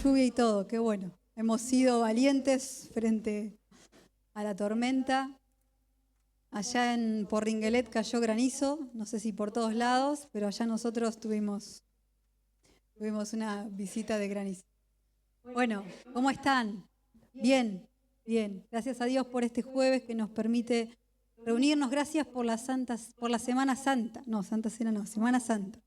lluvia y todo, qué bueno. Hemos sido valientes frente a la tormenta. Allá en Porringuelet cayó granizo, no sé si por todos lados, pero allá nosotros tuvimos una visita de granizo. Bueno, ¿cómo están? Bien, bien. Gracias a Dios por este jueves que nos permite reunirnos. Gracias por la Semana Santa. No, Santa Cena no, Semana Santa.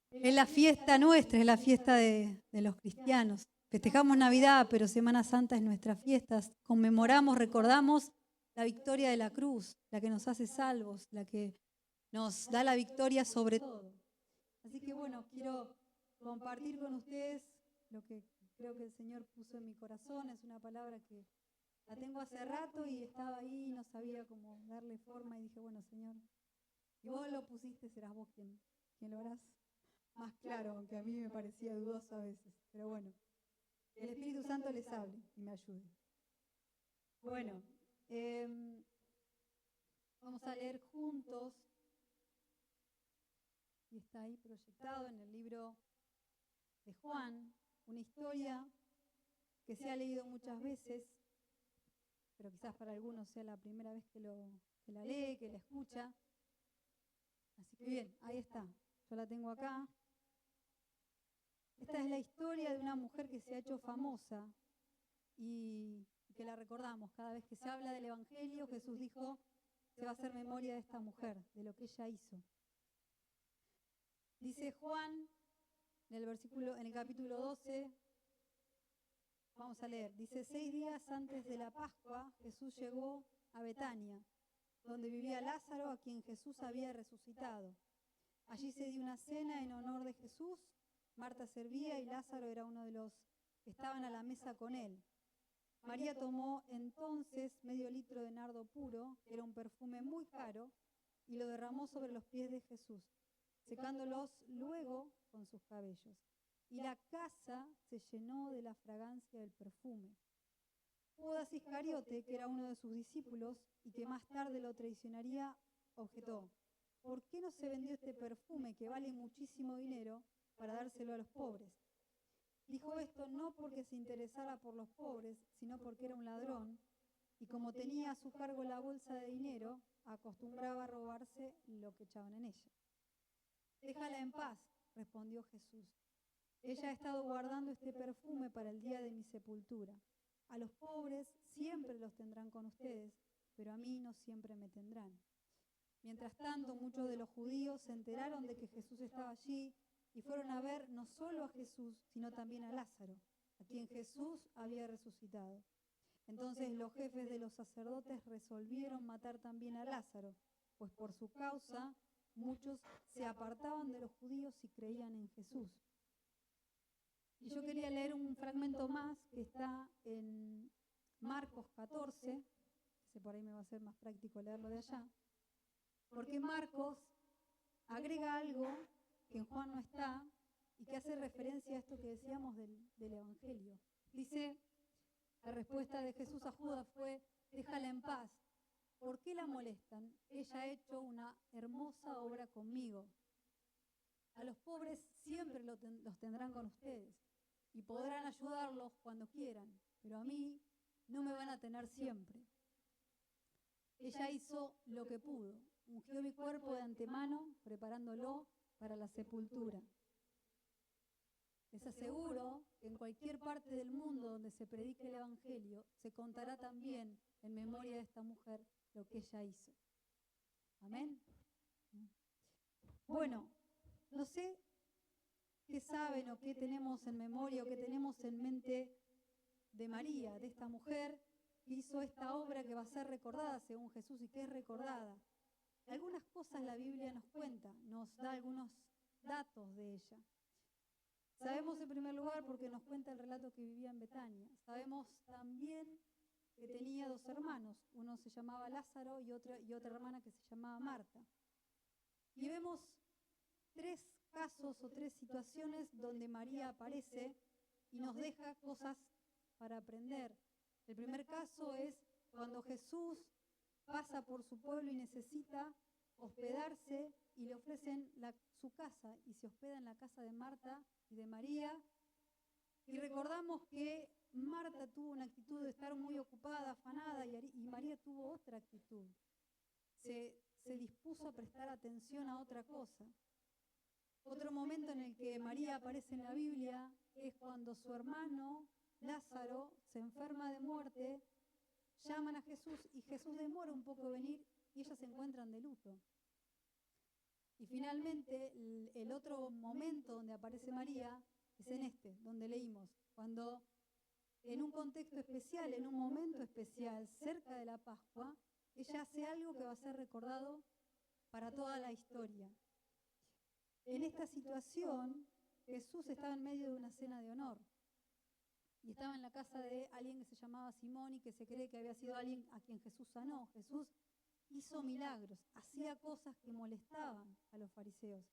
Es la fiesta nuestra, es la fiesta de los cristianos. Festejamos Navidad, pero Semana Santa es nuestra fiesta. Conmemoramos, recordamos la victoria de la cruz, la que nos hace salvos, la que nos da la victoria sobre todo. Así que bueno, quiero compartir con ustedes lo que creo que el Señor puso en mi corazón. Es una palabra que la tengo hace rato y estaba ahí, no sabía cómo darle forma y dije, bueno, Señor, si vos lo pusiste, serás vos quien lo harás más claro, aunque a mí me parecía dudoso a veces. Pero bueno, el Espíritu Santo les hable y me ayude. Bueno, vamos a leer juntos, y está ahí proyectado en el libro de Juan, una historia que se ha leído muchas veces, pero quizás para algunos sea la primera vez que la lee, que la escucha. Así que bien, ahí está, yo la tengo acá. Esta es la historia de una mujer que se ha hecho famosa y que la recordamos. Cada vez que se habla del Evangelio, Jesús dijo, se va a hacer memoria de esta mujer, de lo que ella hizo. Dice Juan, en el capítulo 12, vamos a leer, dice, 6 días antes de la Pascua, Jesús llegó a Betania, donde vivía Lázaro, a quien Jesús había resucitado. Allí se dio una cena en honor de Jesús. Marta servía y Lázaro era uno de los que estaban a la mesa con él. María tomó entonces medio litro de nardo puro, que era un perfume muy caro, y lo derramó sobre los pies de Jesús, secándolos luego con sus cabellos. Y la casa se llenó de la fragancia del perfume. Judas Iscariote, que era uno de sus discípulos y que más tarde lo traicionaría, objetó, ¿por qué no se vendió este perfume que vale muchísimo dinero para dárselo a los pobres? Dijo esto no porque se interesara por los pobres, sino porque era un ladrón, y como tenía a su cargo la bolsa de dinero, acostumbraba a robarse lo que echaban en ella. Déjala en paz, respondió Jesús. Ella ha estado guardando este perfume para el día de mi sepultura. A los pobres siempre los tendrán con ustedes, pero a mí no siempre me tendrán. Mientras tanto, muchos de los judíos se enteraron de que Jesús estaba allí y fueron a ver no solo a Jesús, sino también a Lázaro, a quien Jesús había resucitado. Entonces los jefes de los sacerdotes resolvieron matar también a Lázaro, pues por su causa muchos se apartaban de los judíos y creían en Jesús. Y yo quería leer un fragmento más que está en Marcos 14, que por ahí me va a ser más práctico leerlo de allá, porque Marcos agrega algo que en Juan no está y que hace referencia a esto que decíamos del Evangelio. Dice, la respuesta de Jesús a Judas fue, déjala en paz. ¿Por qué la molestan? Ella ha hecho una hermosa obra conmigo. A los pobres siempre los tendrán con ustedes y podrán ayudarlos cuando quieran, pero a mí no me van a tener siempre. Ella hizo lo que pudo, ungió mi cuerpo de antemano, preparándolo para la sepultura. Les aseguro que en cualquier parte del mundo donde se predique el Evangelio, se contará también en memoria de esta mujer lo que ella hizo. Amén. Bueno, no sé qué saben o qué tenemos en memoria o qué tenemos en mente de María, de esta mujer que hizo esta obra que va a ser recordada según Jesús y que es recordada. Algunas cosas la Biblia nos cuenta, nos da algunos datos de ella. Sabemos en primer lugar porque nos cuenta el relato que vivía en Betania. Sabemos también que tenía 2 hermanos, uno se llamaba Lázaro y otra hermana que se llamaba Marta. Y vemos 3 casos o 3 situaciones donde María aparece y nos deja cosas para aprender. El primer caso es cuando Jesús pasa por su pueblo y necesita hospedarse y le ofrecen su casa y se hospeda en la casa de Marta y de María Y recordamos que Marta tuvo una actitud de estar muy ocupada, afanada, y María tuvo otra actitud. Se dispuso a prestar atención a otra cosa. Otro momento en el que María aparece en la Biblia es cuando su hermano Lázaro se enferma de muerte, llaman a Jesús y Jesús demora un poco en venir y ellas se encuentran de luto. Y finalmente el otro momento donde aparece María es en este, donde leímos, cuando en un contexto especial, en un momento especial, cerca de la Pascua, ella hace algo que va a ser recordado para toda la historia. En esta situación, Jesús estaba en medio de una cena de honor y estaba en la casa de alguien que se llamaba Simón y que se cree que había sido alguien a quien Jesús sanó. Jesús hizo milagros, hacía cosas que molestaban a los fariseos.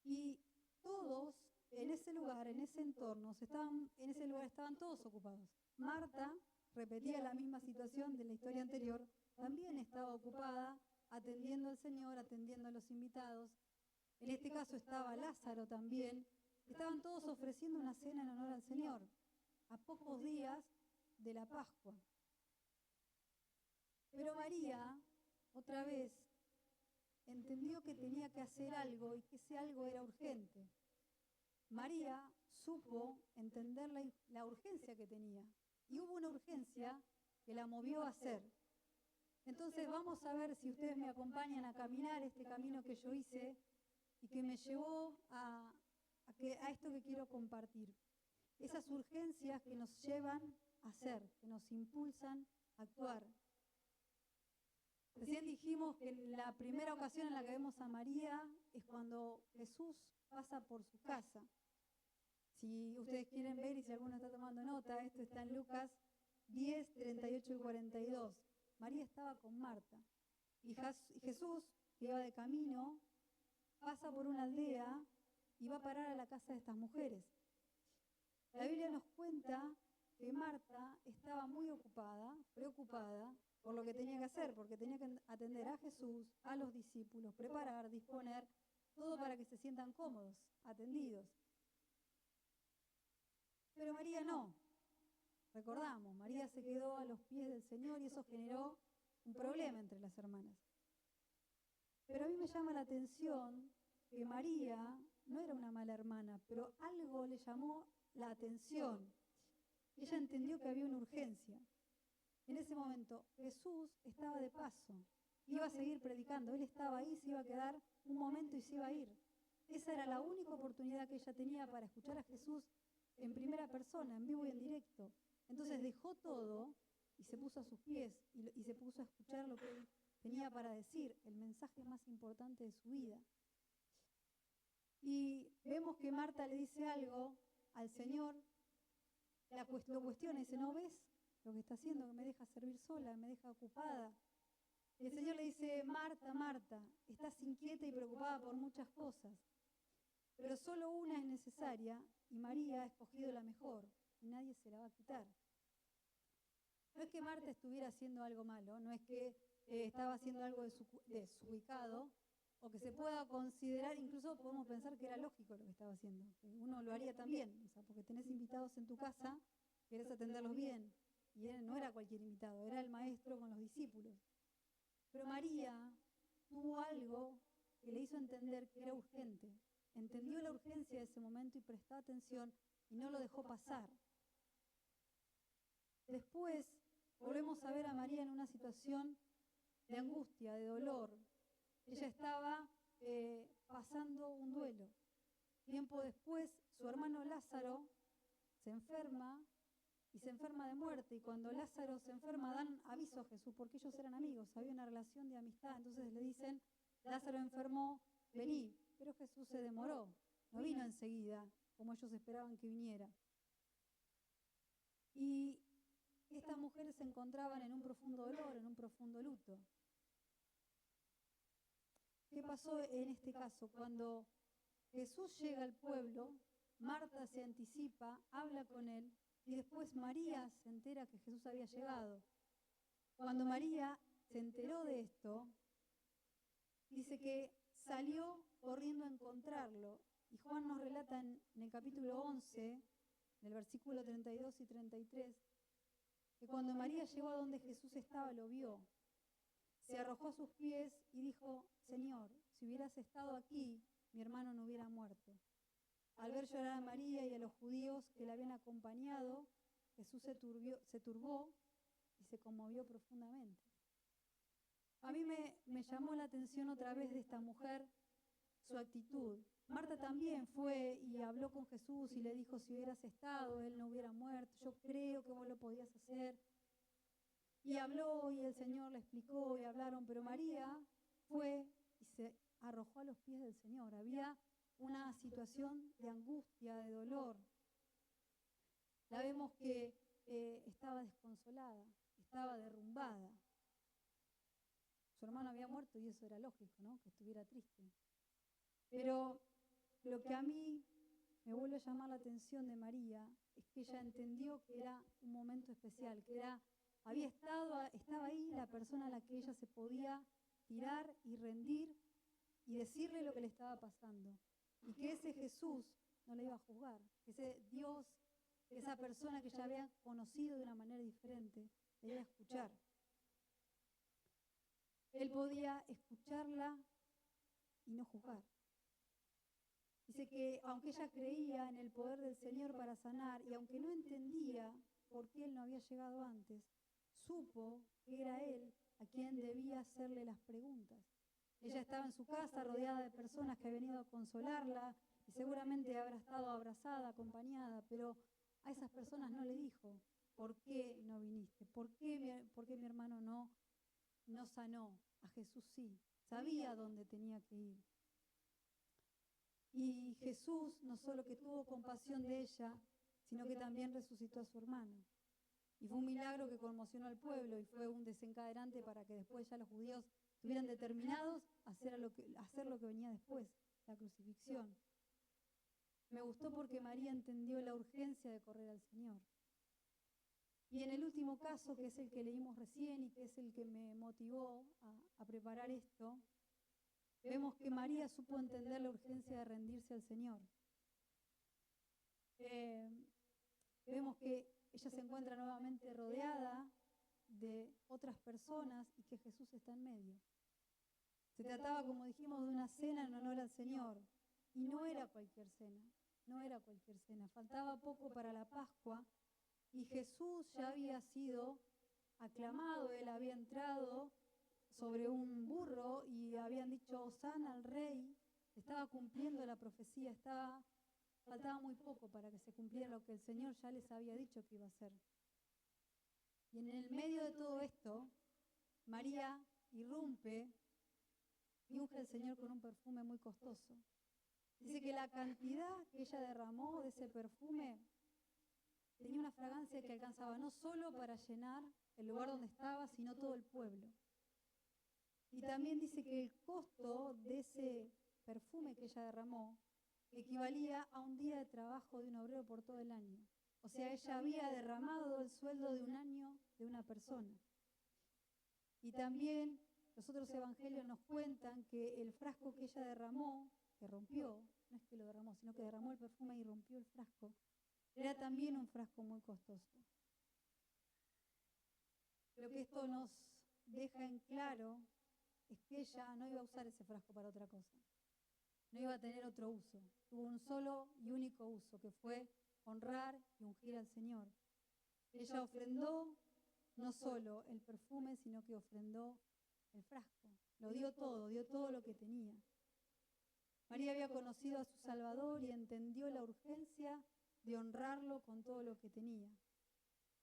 Y todos en ese lugar, en ese entorno, estaban todos ocupados. Marta repetía la misma situación de la historia anterior, también estaba ocupada atendiendo al Señor, atendiendo a los invitados. En este caso estaba Lázaro también. Estaban todos ofreciendo una cena en honor al Señor, a pocos días de la Pascua. Pero María, otra vez, entendió que tenía que hacer algo y que ese algo era urgente. María supo entender la urgencia que tenía. Y hubo una urgencia que la movió a hacer. Entonces vamos a ver si ustedes me acompañan a caminar este camino que yo hice y que me llevó a esto que quiero compartir. Esas urgencias que nos llevan a hacer, que nos impulsan a actuar. Recién dijimos que la primera ocasión en la que vemos a María es cuando Jesús pasa por su casa. Si ustedes quieren ver y si alguno está tomando nota, esto está en Lucas 10, 38 y 42. María estaba con Marta. Y Jesús, que iba de camino, pasa por una aldea y va a parar a la casa de estas mujeres. La Biblia nos cuenta que Marta estaba muy ocupada, preocupada por lo que tenía que hacer, porque tenía que atender a Jesús, a los discípulos, preparar, disponer, todo para que se sientan cómodos, atendidos. Pero María no. Recordamos, María se quedó a los pies del Señor y eso generó un problema entre las hermanas. Pero a mí me llama la atención que María no era una mala hermana, pero algo le llamó la atención. Ella entendió que había una urgencia. En ese momento Jesús estaba de paso, iba a seguir predicando, él estaba ahí, se iba a quedar un momento y se iba a ir. Esa era la única oportunidad que ella tenía para escuchar a Jesús en primera persona, en vivo y en directo. Entonces dejó todo y se puso a sus pies y se puso a escuchar lo que él tenía para decir, el mensaje más importante de su vida. Y vemos que Marta le dice algo al Señor, lo cuestiona y dice, ¿no ves lo que está haciendo? Que me deja servir sola, me deja ocupada. Y el Señor le dice, Marta, Marta, estás inquieta y preocupada por muchas cosas, pero solo una es necesaria y María ha escogido la mejor y nadie se la va a quitar. No es que Marta estuviera haciendo algo malo, no es que estaba haciendo algo desubicado, o que se pueda considerar, incluso podemos pensar que era lógico lo que estaba haciendo. Uno lo haría también, o sea, porque tenés invitados en tu casa, querés atenderlos bien. Y él no era cualquier invitado, era el maestro con los discípulos. Pero María tuvo algo que le hizo entender que era urgente. Entendió la urgencia de ese momento y prestó atención y no lo dejó pasar. Después volvemos a ver a María en una situación de angustia, de dolor. Ella estaba pasando un duelo. Tiempo después, su hermano Lázaro se enferma y se enferma de muerte. Y cuando Lázaro se enferma, dan aviso a Jesús, porque ellos eran amigos, había una relación de amistad. Entonces le dicen, Lázaro enfermó, vení. Pero Jesús se demoró, no vino enseguida, como ellos esperaban que viniera. Y estas mujeres se encontraban en un profundo dolor, en un profundo luto. ¿Qué pasó en este caso? Cuando Jesús llega al pueblo, Marta se anticipa, habla con él, y después María se entera que Jesús había llegado. Cuando María se enteró de esto, dice que salió corriendo a encontrarlo Y Juan nos relata en el capítulo 11, del versículo 32 y 33, que cuando María llegó a donde Jesús estaba, lo vio. Se arrojó a sus pies y dijo: Señor, si hubieras estado aquí, mi hermano no hubiera muerto. Al ver llorar a María y a los judíos que la habían acompañado, Jesús se turbó y se conmovió profundamente. A mí me llamó la atención otra vez de esta mujer su actitud. Marta también fue y habló con Jesús y le dijo: si hubieras estado, él no hubiera muerto. Yo creo que vos lo podías hacer. Y habló y el Señor le explicó y hablaron, pero María fue y se arrojó a los pies del Señor. Había una situación de angustia, de dolor. La vemos que estaba desconsolada, estaba derrumbada. Su hermano había muerto y eso era lógico, ¿no? Que estuviera triste. Pero lo que a mí me vuelve a llamar la atención de María es que ella entendió que era un momento especial, que estaba ahí la persona a la que ella se podía tirar y rendir y decirle lo que le estaba pasando. Y que ese Jesús no le iba a juzgar, que ese Dios, esa persona que ella había conocido de una manera diferente, le iba a escuchar. Él podía escucharla y no juzgar. Dice que aunque ella creía en el poder del Señor para sanar y aunque no entendía por qué Él no había llegado antes, supo que era Él a quien debía hacerle las preguntas. Ella estaba en su casa rodeada de personas que habían venido a consolarla y seguramente habrá estado abrazada, acompañada, pero a esas personas no le dijo: ¿por qué no viniste? ¿Por qué mi hermano no sanó? A Jesús sí, sabía dónde tenía que ir. Y Jesús no solo que tuvo compasión de ella, sino que también resucitó a su hermano. Y fue un milagro que conmocionó al pueblo y fue un desencadenante para que después ya los judíos estuvieran determinados a hacer lo que venía después, la crucifixión. Me gustó porque María entendió la urgencia de correr al Señor. Y en el último caso, que es el que leímos recién y que es el que me motivó a preparar esto, vemos que María supo entender la urgencia de rendirse al Señor. Vemos que ella se encuentra nuevamente rodeada de otras personas y que Jesús está en medio. Se trataba, como dijimos, de una cena en honor al Señor. Y no era cualquier cena, no era cualquier cena. Faltaba poco para la Pascua y Jesús ya había sido aclamado. Él había entrado sobre un burro y habían dicho: Hosana al Rey. Estaba cumpliendo la profecía, faltaba muy poco para que se cumpliera lo que el Señor ya les había dicho que iba a hacer. Y en el medio de todo esto, María irrumpe y unge al Señor con un perfume muy costoso. Dice que la cantidad que ella derramó de ese perfume tenía una fragancia que alcanzaba no solo para llenar el lugar donde estaba, sino todo el pueblo. Y también dice que el costo de ese perfume que ella derramó equivalía a un día de trabajo de un obrero por todo el año. O sea, ella había derramado el sueldo de un año de una persona. Y también los otros evangelios nos cuentan que el frasco que ella derramó, que rompió, no es que lo derramó, sino que derramó el perfume y rompió el frasco, era también un frasco muy costoso. Lo que esto nos deja en claro es que ella no iba a usar ese frasco para otra cosa. No iba a tener otro uso. Tuvo un solo y único uso, que fue honrar y ungir al Señor. Ella ofrendó no solo el perfume, sino que ofrendó el frasco. Lo dio todo lo que tenía. María había conocido a su Salvador y entendió la urgencia de honrarlo con todo lo que tenía,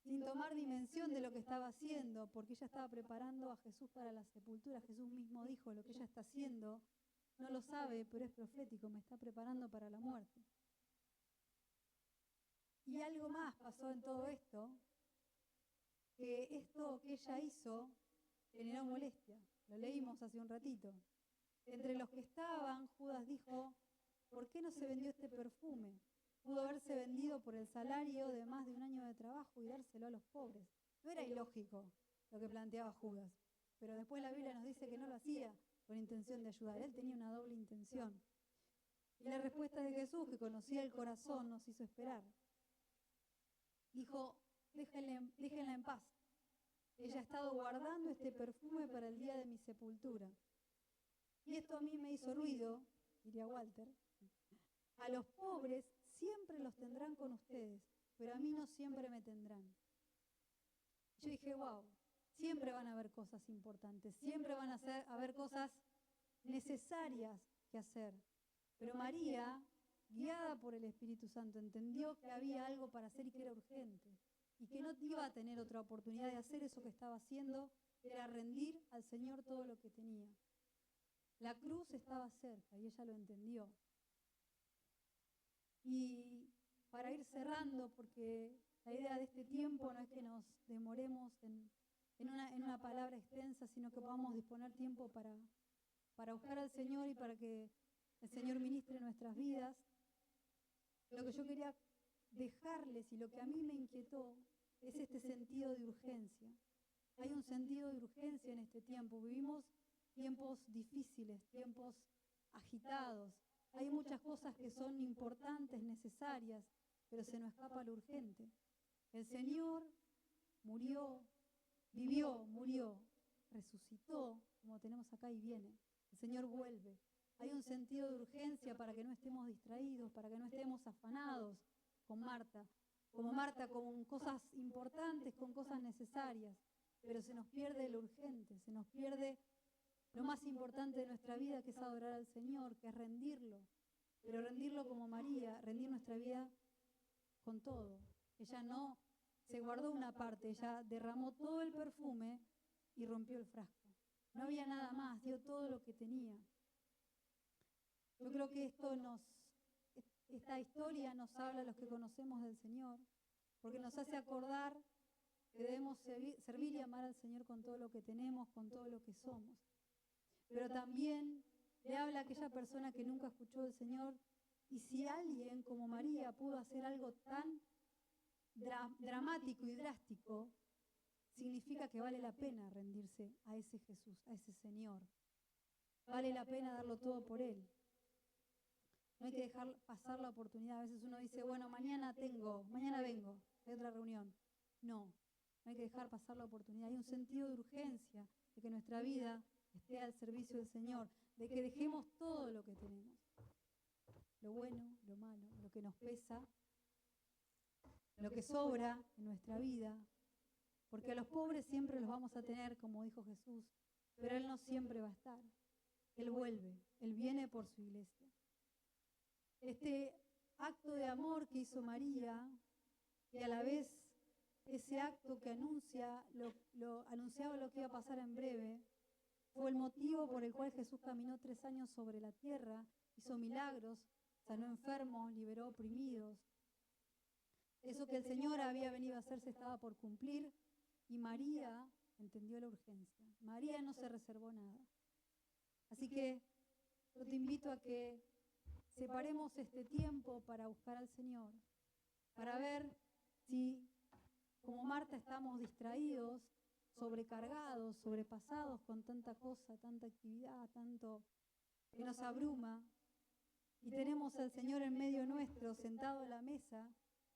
sin tomar dimensión de lo que estaba haciendo, porque ella estaba preparando a Jesús para la sepultura. Jesús mismo dijo: lo que ella está haciendo no lo sabe, pero es profético, me está preparando para la muerte. Y algo más pasó en todo esto, que esto que ella hizo generó molestia. Lo leímos hace un ratito. Entre los que estaban, Judas dijo: ¿por qué no se vendió este perfume? Pudo haberse vendido por el salario de más de un año de trabajo y dárselo a los pobres. No era ilógico lo que planteaba Judas, pero después la Biblia nos dice que no lo hacía con intención de ayudar. Él tenía una doble intención. Y la respuesta de Jesús, que conocía el corazón, nos hizo esperar. Dijo, déjenla en paz. Ella ha estado guardando este perfume para el día de mi sepultura. Y esto a mí me hizo ruido, diría Walter. A los pobres siempre los tendrán con ustedes, pero a mí no siempre me tendrán. Yo dije, wow, siempre van a haber cosas importantes, siempre van a haber cosas necesarias que hacer. Pero María, guiada por el Espíritu Santo, entendió que había algo para hacer y que era urgente. Y que no iba a tener otra oportunidad de hacer eso que estaba haciendo, era rendir al Señor todo lo que tenía. La cruz estaba cerca y ella lo entendió. Y para ir cerrando, porque la idea de este tiempo no es que nos demoremos en una palabra extensa, sino que podamos disponer tiempo para buscar al Señor y para que el Señor ministre nuestras vidas. Lo que yo quería dejarles y lo que a mí me inquietó es este sentido de urgencia. Hay un sentido de urgencia en este tiempo. Vivimos tiempos difíciles, tiempos agitados. Hay muchas cosas que son importantes, necesarias, pero se nos escapa lo urgente. El Señor murió, vivió, murió, resucitó, como tenemos acá y viene. El Señor vuelve. Hay un sentido de urgencia para que no estemos distraídos, para que no estemos afanados con Marta, con cosas importantes, con cosas necesarias, pero se nos pierde lo urgente, se nos pierde lo más importante de nuestra vida, que es adorar al Señor, que es rendirlo, pero rendirlo como María, rendir nuestra vida con todo. Ella no se guardó una parte, ella derramó todo el perfume y rompió el frasco. No había nada más, dio todo lo que tenía. Yo creo que esta historia nos habla a los que conocemos del Señor, porque nos hace acordar que debemos servir y amar al Señor con todo lo que tenemos, con todo lo que somos. Pero también le habla a aquella persona que nunca escuchó del Señor, y si alguien como María pudo hacer algo tan dramático y drástico, significa que vale la pena rendirse a ese Jesús, a ese Señor. Vale la pena darlo todo por Él. No hay que dejar pasar la oportunidad. A veces uno dice, bueno, mañana vengo, hay otra reunión. No hay que dejar pasar la oportunidad. Hay un sentido de urgencia de que nuestra vida esté al servicio del Señor, de que dejemos todo lo que tenemos. Lo bueno, lo malo, lo que nos pesa, lo que sobra en nuestra vida. Porque a los pobres siempre los vamos a tener, como dijo Jesús, pero Él no siempre va a estar. Él vuelve, Él viene por su iglesia. Este acto de amor que hizo María, y a la vez ese acto que anunciaba lo que iba a pasar en breve, fue el motivo por el cual Jesús caminó 3 años sobre la tierra, hizo milagros, sanó enfermos, liberó oprimidos. Eso que el Señor había venido a hacer se estaba por cumplir, y María entendió la urgencia. María no se reservó nada. Así que yo te invito a que separemos este tiempo para buscar al Señor, para ver si, como Marta, estamos distraídos, sobrecargados, sobrepasados con tanta cosa, tanta actividad, tanto que nos abruma, y tenemos al Señor en medio nuestro, sentado a la mesa,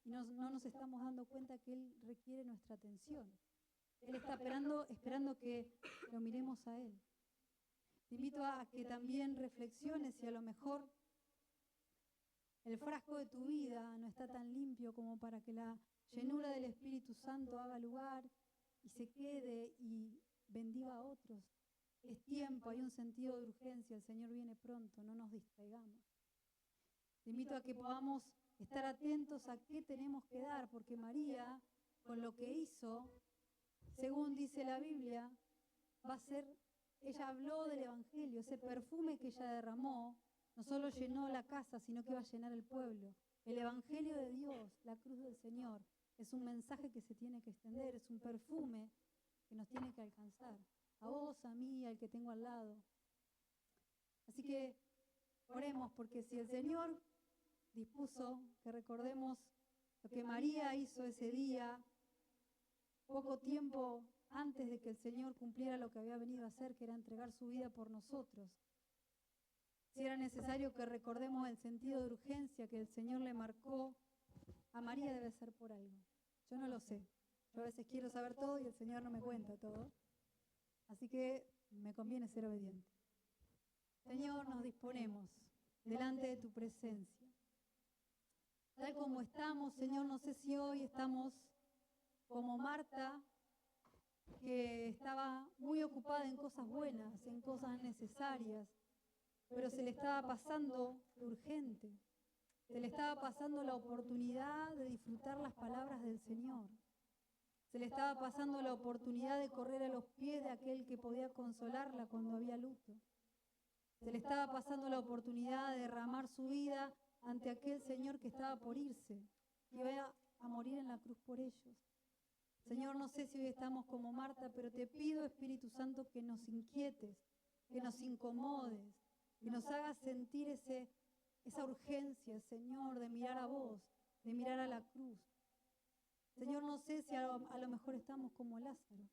y no nos estamos dando cuenta que Él requiere nuestra atención. Él está esperando que lo miremos a Él. Te invito a que también reflexiones si a lo mejor el frasco de tu vida no está tan limpio como para que la llenura del Espíritu Santo haga lugar y se quede y bendiga a otros. Es tiempo, hay un sentido de urgencia, el Señor viene pronto, no nos distraigamos. Te invito a que podamos estar atentos a qué tenemos que dar, porque María, con lo que hizo, según dice la Biblia, ella habló del Evangelio, ese perfume que ella derramó, no solo llenó la casa, sino que va a llenar el pueblo. El Evangelio de Dios, la cruz del Señor, es un mensaje que se tiene que extender, es un perfume que nos tiene que alcanzar. A vos, a mí, al que tengo al lado. Así que oremos, porque si el Señor dispuso que recordemos lo que María hizo ese día, poco tiempo antes de que el Señor cumpliera lo que había venido a hacer, que era entregar su vida por nosotros. si era necesario que recordemos el sentido de urgencia que el Señor le marcó a María, debe ser por algo. Yo no lo sé. Yo a veces quiero saber todo y el Señor no me cuenta todo. Así que me conviene ser obediente. Señor, nos disponemos delante de tu presencia. Tal como estamos, Señor, no sé si hoy estamos como Marta, que estaba muy ocupada en cosas buenas, en cosas necesarias, pero se le estaba pasando lo urgente. Se le estaba pasando la oportunidad de disfrutar las palabras del Señor. Se le estaba pasando la oportunidad de correr a los pies de aquel que podía consolarla cuando había luto. Se le estaba pasando la oportunidad de derramar su vida ante aquel Señor que estaba por irse, que iba a morir en la cruz por ellos. Señor, no sé si hoy estamos como Marta, pero te pido, Espíritu Santo, que nos inquietes, que nos incomodes, que nos hagas sentir esa urgencia, Señor, de mirar a vos, de mirar a la cruz. Señor, no sé si a lo mejor estamos como Lázaro,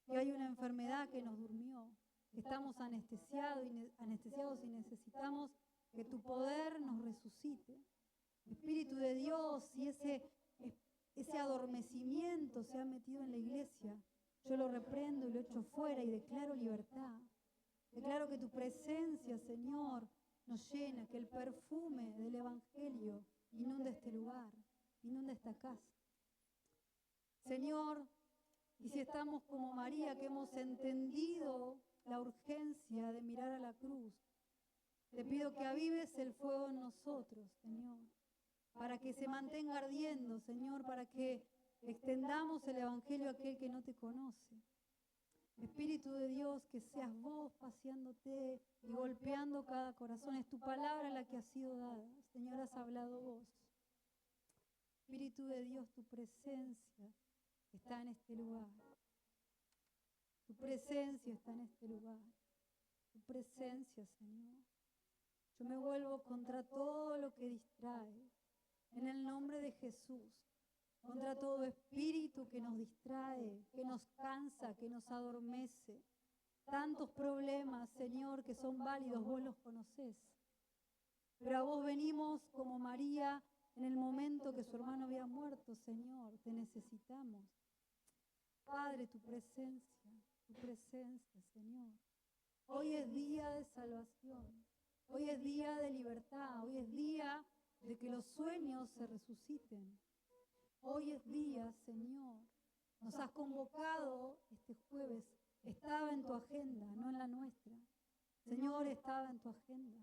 que hay una enfermedad que nos durmió, que estamos anestesiados y necesitamos que tu poder nos resucite. Espíritu de Dios, si ese adormecimiento se ha metido en la iglesia, yo lo reprendo y lo echo fuera y declaro libertad. Declaro que tu presencia, Señor, nos llena, que el perfume del Evangelio inunda este lugar, inunda esta casa. Señor, y si estamos como María, que hemos entendido la urgencia de mirar a la cruz, te pido que avives el fuego en nosotros, Señor, para que se mantenga ardiendo, Señor, para que extendamos el Evangelio a aquel que no te conoce. Espíritu de Dios, que seas vos paseándote y golpeando cada corazón. Es tu palabra la que ha sido dada. Señor, has hablado vos. Espíritu de Dios, tu presencia está en este lugar. Tu presencia está en este lugar. Tu presencia, Señor. Yo me vuelvo contra todo lo que distrae. En el nombre de Jesús. Contra todo espíritu que nos distrae, que nos cansa, que nos adormece. Tantos problemas, Señor, que son válidos, vos los conocés. Pero a vos venimos como María en el momento que su hermano había muerto, Señor, te necesitamos. Padre, tu presencia, Señor. Hoy es día de salvación, hoy es día de libertad, hoy es día de que los sueños se resuciten. Hoy es día, Señor. Nos has convocado este jueves. Estaba en tu agenda, no en la nuestra. Señor, estaba en tu agenda.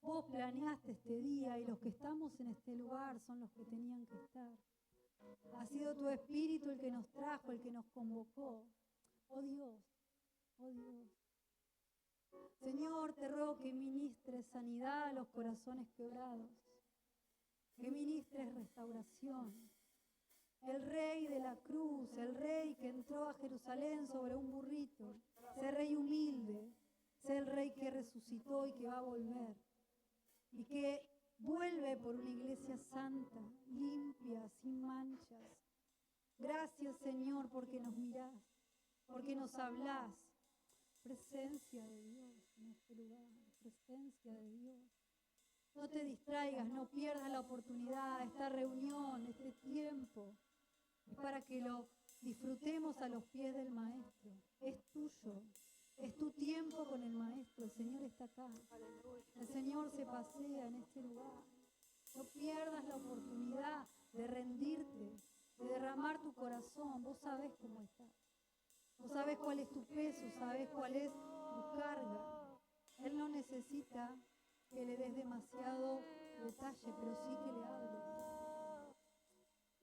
Vos planeaste este día y los que estamos en este lugar son los que tenían que estar. Ha sido tu Espíritu el que nos trajo, el que nos convocó. Oh Dios, oh Dios. Señor, te ruego que ministres sanidad a los corazones quebrados, que ministres restauración. El Rey de la cruz, el Rey que entró a Jerusalén sobre un burrito, ese Rey humilde, ese el Rey que resucitó y que va a volver, y que vuelve por una iglesia santa, limpia, sin manchas. Gracias, Señor, porque nos mirás, porque nos hablás. Presencia de Dios en este lugar, presencia de Dios. No te distraigas, no pierdas la oportunidad, esta reunión, este tiempo, es para que lo disfrutemos a los pies del Maestro. Es tuyo, es tu tiempo con el Maestro, el Señor está acá. El Señor se pasea en este lugar. No pierdas la oportunidad de rendirte, de derramar tu corazón. Vos sabés cómo estás. Vos sabés cuál es tu peso, sabés cuál es tu carga. Él no necesita que le des demasiado detalle, pero sí que le hables.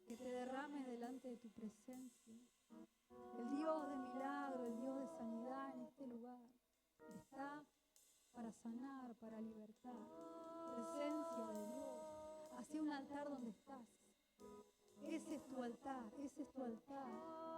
Que te derrames delante de tu presencia. El Dios de milagro, el Dios de sanidad en este lugar está para sanar, para libertar. Presencia de Dios. Hacia un altar donde estás. Ese es tu altar, ese es tu altar.